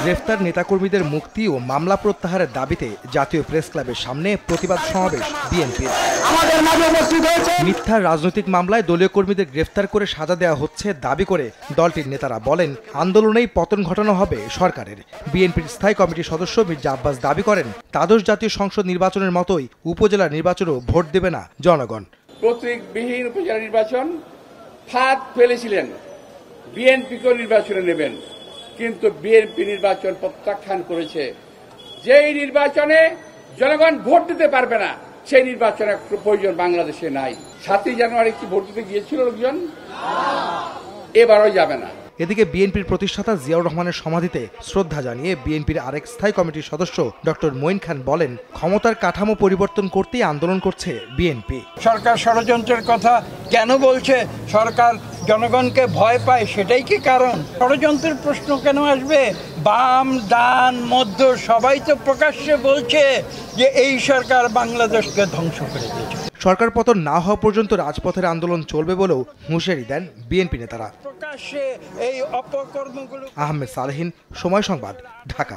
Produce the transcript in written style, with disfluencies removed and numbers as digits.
গ্রেফতার নেতাকর্মীদের মুক্তি ও মামলা প্রত্যাহারের দাবিতে জাতীয় প্রেস ক্লাবের সামনে প্রতিবাদ সমাবেশ বিএনপির। মিথ্যা রাজনৈতিক মামলায় দলীয় কর্মীদের গ্রেফতার করে সাজা দেওয়া হচ্ছে দাবি করে দলটির নেতারা বলেন, আন্দোলনেই পতন ঘটানো হবে সরকারের। বিএনপির স্থায়ী কমিটির সদস্য মির্জা আব্বাস দাবি করেন, দ্বাদশ জাতীয় সংসদ নির্বাচনের মতোই উপজেলা নির্বাচনেও ভোট দেবে না জনগণ। প্রতীকবিহীন উপজেলা নির্বাচন ফাঁদ ফেলেছিলেন, বিএনপিকেও নির্বাচনে নেবেন, কিন্তু বিএনপি নির্বাচন প্রত্যাখ্যান করেছে। যেই নির্বাচনে জনগণ ভোট দিতে পারবে না, সেই নির্বাচনের প্রয়োজন বাংলাদেশে নাই। 7ই জানুয়ারি কি ভোট দিতে গিয়েছিল লোকজন? এবারও যাবে না। এদিকে বিএনপির প্রতিষ্ঠাতা জিয়াউর রহমানের সমাধিতে শ্রদ্ধা জানিয়ে বিএনপির আরেক স্থায়ী কমিটির সদস্য ডক্টর মঈন খান বলেন, ক্ষমতার কাঠামো পরিবর্তন করতেই আন্দোলন করছে বিএনপি। সরকার ষড়যন্ত্রের কথা কেন বলছে? সরকার জনগণকে ভয় পায়, সেটাই কি কারণ? ষড়যন্ত্রের প্রশ্ন কেন আসবে? বাম ডান মধ্য সবাই তো প্রকাশ্যে বলছে যে এই সরকার বাংলাদেশকে ধ্বংস করে দিয়েছে। সরকার পতন না হওয়া পর্যন্ত রাজপথের আন্দোলন চলবে বলেও হুঁশিয়ারি দেন বিএনপি নেতারা। প্রকাশ্যে এই অপকর্মগুলো। আহমেদ সালেহীন, সময় সংবাদ, ঢাকা।